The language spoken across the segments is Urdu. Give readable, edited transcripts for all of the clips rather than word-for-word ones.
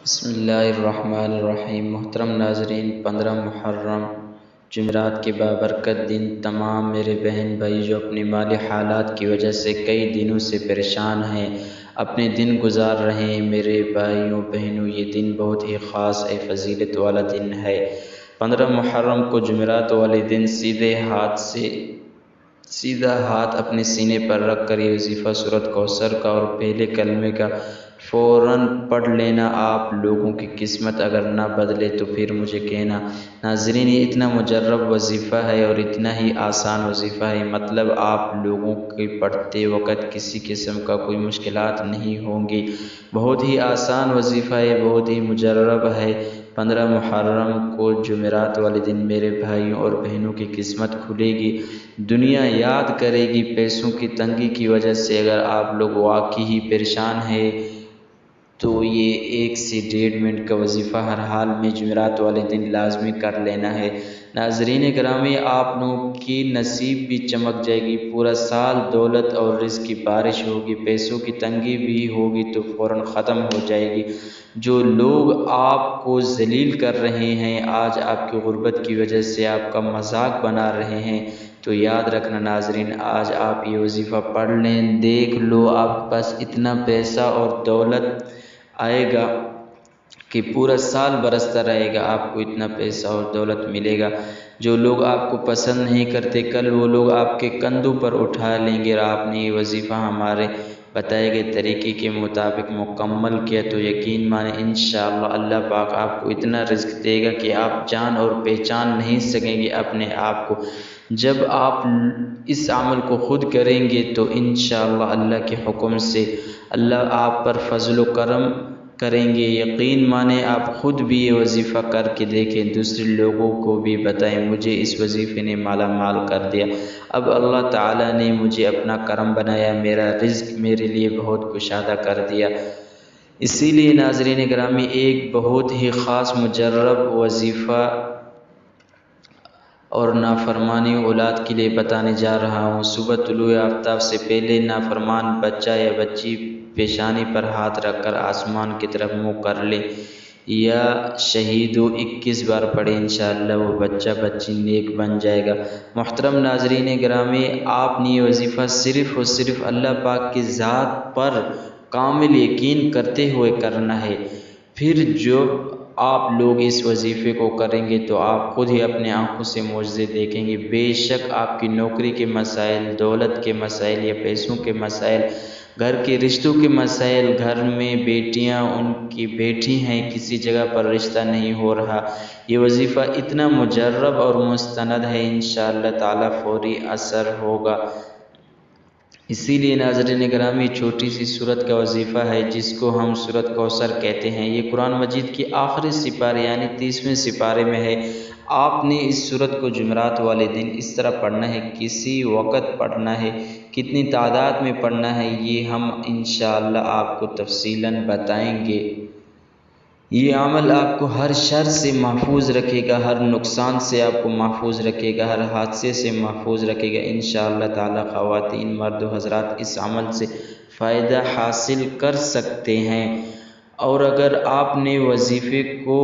بسم اللہ الرحمن الرحیم۔ محترم ناظرین، 15 محرم جمعرات کے بابرکت دن تمام میرے بہن بھائی جو اپنی مالی حالات کی وجہ سے کئی دنوں سے پریشان ہیں، اپنے دن گزار رہے ہیں، میرے بھائیوں بہنوں، یہ دن بہت ہی خاص فضیلت والا دن ہے۔ 15 محرم کو جمعرات والے دن سیدھا ہاتھ اپنے سینے پر رکھ کر یہ وظیفہ سورۃ کوثر کا اور پہلے کلمے کا فوراً پڑھ لینا۔ آپ لوگوں کی قسمت اگر نہ بدلے تو پھر مجھے کہنا۔ ناظرین، یہ اتنا مجرب وظیفہ ہے اور اتنا ہی آسان وظیفہ ہے، مطلب آپ لوگوں کے پڑھتے وقت کسی قسم کا کوئی مشکلات نہیں ہوں گی۔ بہت ہی آسان وظیفہ ہے، بہت ہی مجرب ہے۔ 15 محرم کو جمعرات والے دن میرے بھائیوں اور بہنوں کی قسمت کھلے گی، دنیا یاد کرے گی۔ پیسوں کی تنگی کی وجہ سے اگر آپ لوگ واقعی پریشان ہیں تو یہ 1 سے 1.5 منٹ کا وظیفہ ہر حال میں جمعرات والے دن لازمی کر لینا ہے۔ ناظرین گرامی، آپ لوگوں کی نصیب بھی چمک جائے گی، پورا سال دولت اور رزق کی بارش ہوگی، پیسوں کی تنگی بھی ہوگی تو فوراً ختم ہو جائے گی۔ جو لوگ آپ کو ذلیل کر رہے ہیں، آج آپ کی غربت کی وجہ سے آپ کا مذاق بنا رہے ہیں، تو یاد رکھنا ناظرین، آج آپ یہ وظیفہ پڑھ لیں، دیکھ لو آپ کے پاس اتنا پیسہ اور دولت آئے گا کہ پورا سال برستا رہے گا، آپ کو اتنا پیسہ اور دولت ملے گا۔ جو لوگ آپ کو پسند نہیں کرتے، کل وہ لوگ آپ کے کندھوں پر اٹھا لیں گے۔ اور آپ نے یہ وظیفہ ہمارے بتائے گئے طریقے کے مطابق مکمل کیا تو یقین مانیں انشاءاللہ اللہ پاک آپ کو اتنا رزق دے گا کہ آپ جان اور پہچان نہیں سکیں گے اپنے آپ کو۔ جب آپ اس عمل کو خود کریں گے تو انشاءاللہ اللہ کے حکم سے اللہ آپ پر فضل و کرم کریں گے۔ یقین مانیں آپ خود بھی یہ وظیفہ کر کے دیکھیں، دوسرے لوگوں کو بھی بتائیں، مجھے اس وظیفے نے مالا مال کر دیا، اب اللہ تعالیٰ نے مجھے اپنا کرم بنایا، میرا رزق میرے لیے بہت کشادہ کر دیا۔ اسی لیے ناظرین گرامی، ایک بہت ہی خاص مجرب وظیفہ اور نافرمانی اولاد کے لیے بتانے جا رہا ہوں۔ صبح طلوع آفتاب سے پہلے نافرمان بچہ یا بچی پیشانی پر ہاتھ رکھ کر آسمان کی طرف منہ کر لے یا شہیدو 21 بار پڑھے، انشاءاللہ وہ بچہ بچی نیک بن جائے گا۔ محترم ناظرین گرامی، آپ نے یہ وظیفہ صرف اور صرف اللہ پاک کی ذات پر کامل یقین کرتے ہوئے کرنا ہے۔ پھر جو آپ لوگ اس وظیفے کو کریں گے تو آپ خود ہی اپنے آنکھوں سے معجزے دیکھیں گے۔ بے شک آپ کی نوکری کے مسائل، دولت کے مسائل یا پیسوں کے مسائل، گھر کے رشتوں کے مسائل، گھر میں بیٹیاں ان کی بیٹھی ہیں، کسی جگہ پر رشتہ نہیں ہو رہا، یہ وظیفہ اتنا مجرب اور مستند ہے، انشاءاللہ تعالی فوری اثر ہوگا۔ اسی لیے ناظرین گرامی، چھوٹی سی سورت کا وظیفہ ہے جس کو ہم سورۃ کوثر کہتے ہیں، یہ قرآن مجید کی آخری سپارے یعنی 30ویں سپارے میں ہے۔ آپ نے اس سورت کو جمعرات والے دن اس طرح پڑھنا ہے، کسی وقت پڑھنا ہے، کتنی تعداد میں پڑھنا ہے، یہ ہم انشاءاللہ آپ کو تفصیلاً بتائیں گے۔ یہ عمل آپ کو ہر شر سے محفوظ رکھے گا، ہر نقصان سے آپ کو محفوظ رکھے گا، ہر حادثے سے محفوظ رکھے گا انشاءاللہ تعالی۔ خواتین، مرد و حضرات اس عمل سے فائدہ حاصل کر سکتے ہیں، اور اگر آپ نے وظیفے کو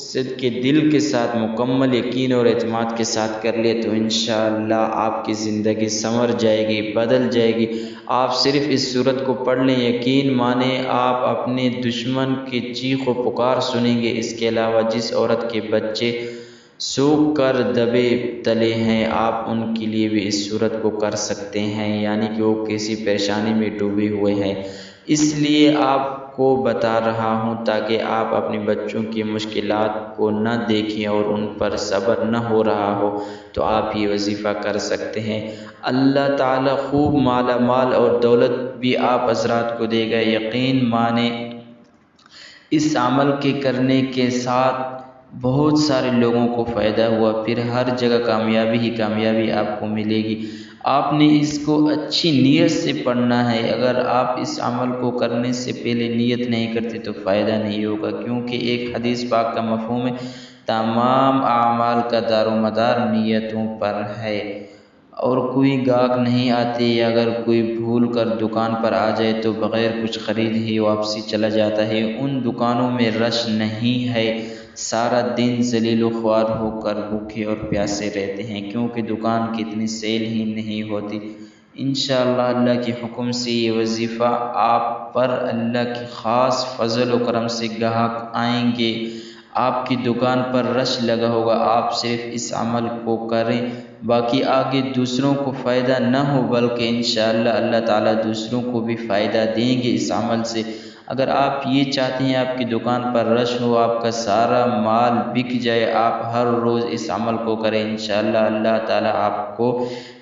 صدق دل کے ساتھ مکمل یقین اور اعتماد کے ساتھ کر لیا تو انشاءاللہ آپ کی زندگی سنور جائے گی، بدل جائے گی۔ آپ صرف اس سورت کو پڑھ لیں، یقین مانیں آپ اپنے دشمن کی چیخ و پکار سنیں گے۔ اس کے علاوہ جس عورت کے بچے سوکھ کر دبے تلے ہیں، آپ ان کے لیے بھی اس سورت کو کر سکتے ہیں، یعنی کہ وہ کسی پریشانی میں ڈوبے ہوئے ہیں۔ اس لیے آپ کو بتا رہا ہوں تاکہ آپ اپنے بچوں کی مشکلات کو نہ دیکھیں اور ان پر صبر نہ ہو رہا ہو تو آپ یہ وظیفہ کر سکتے ہیں۔ اللہ تعالیٰ خوب مالا مال اور دولت بھی آپ حضرات کو دے گا۔ یقین مانیں اس عمل کے کرنے کے ساتھ بہت سارے لوگوں کو فائدہ ہوا، پھر ہر جگہ کامیابی ہی کامیابی آپ کو ملے گی۔ آپ نے اس کو اچھی نیت سے پڑھنا ہے، اگر آپ اس عمل کو کرنے سے پہلے نیت نہیں کرتے تو فائدہ نہیں ہوگا، کیونکہ ایک حدیث پاک کا مفہوم ہے، تمام اعمال کا دار و مدار نیتوں پر ہے۔ اور کوئی گاہک نہیں آتے، یا اگر کوئی بھول کر دکان پر آ جائے تو بغیر کچھ خرید ہی واپسی چلا جاتا ہے۔ ان دکانوں میں رش نہیں ہے، سارا دن ذلیل و خوار ہو کر بھوکے اور پیاسے رہتے ہیں، کیونکہ دکان کی اتنی سیل ہی نہیں ہوتی۔ انشاءاللہ اللہ کے حکم سے یہ وظیفہ آپ پر اللہ کی خاص فضل و کرم سے گاہک آئیں گے، آپ کی دکان پر رش لگا ہوگا، آپ صرف اس عمل کو کریں، باقی آگے دوسروں کو فائدہ نہ ہو بلکہ انشاءاللہ اللہ تعالیٰ دوسروں کو بھی فائدہ دیں گے اس عمل سے۔ اگر آپ یہ چاہتے ہیں آپ کی دکان پر رش ہو، آپ کا سارا مال بک جائے، آپ ہر روز اس عمل کو کریں، انشاءاللہ اللہ تعالیٰ آپ کو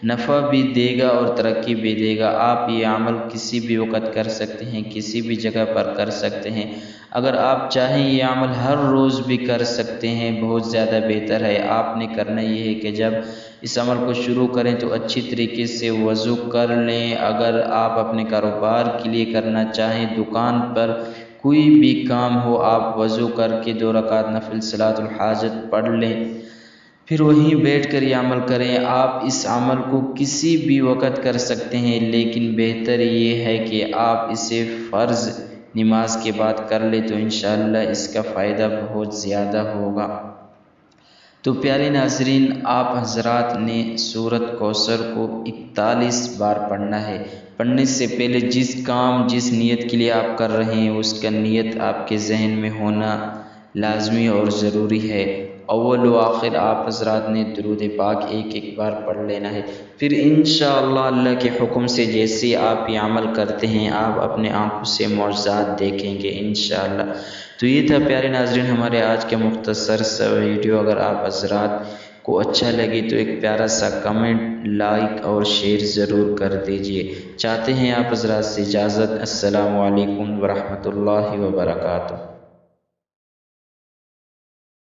نفع بھی دے گا اور ترقی بھی دے گا۔ آپ یہ عمل کسی بھی وقت کر سکتے ہیں، کسی بھی جگہ پر کر سکتے ہیں۔ اگر آپ چاہیں یہ عمل ہر روز بھی کر سکتے ہیں، بہت زیادہ بہتر ہے۔ آپ نے کرنا یہ ہے کہ جب اس عمل کو شروع کریں تو اچھی طریقے سے وضو کر لیں۔ اگر آپ اپنے کاروبار کے لیے کرنا چاہیں، دکان پر کوئی بھی کام ہو، آپ وضو کر کے 2 رکعت نفل صلاۃ الحاجت پڑھ لیں، پھر وہیں بیٹھ کر یہ عمل کریں۔ آپ اس عمل کو کسی بھی وقت کر سکتے ہیں، لیکن بہتر یہ ہے کہ آپ اسے فرض نماز کے بعد کر لیں تو انشاءاللہ اس کا فائدہ بہت زیادہ ہوگا۔ تو پیارے ناظرین، آپ حضرات نے سورۃ کوثر کو 41 بار پڑھنا ہے۔ پڑھنے سے پہلے جس کام جس نیت کے لیے آپ کر رہے ہیں اس کا نیت آپ کے ذہن میں ہونا لازمی اور ضروری ہے۔ اول و آخر آپ حضرات نے درود پاک ایک بار پڑھ لینا ہے، پھر انشاءاللہ اللہ کے حکم سے جیسے آپ یہ عمل کرتے ہیں آپ اپنے آنکھوں سے معجزات دیکھیں گے انشاءاللہ۔ تو یہ تھا پیارے ناظرین ہمارے آج کے مختصر سا ویڈیو۔ اگر آپ حضرات کو اچھا لگے تو ایک پیارا سا کمنٹ، لائک اور شیئر ضرور کر دیجئے۔ چاہتے ہیں آپ حضرات سے اجازت۔ السلام علیکم ورحمۃ اللہ وبرکاتہ۔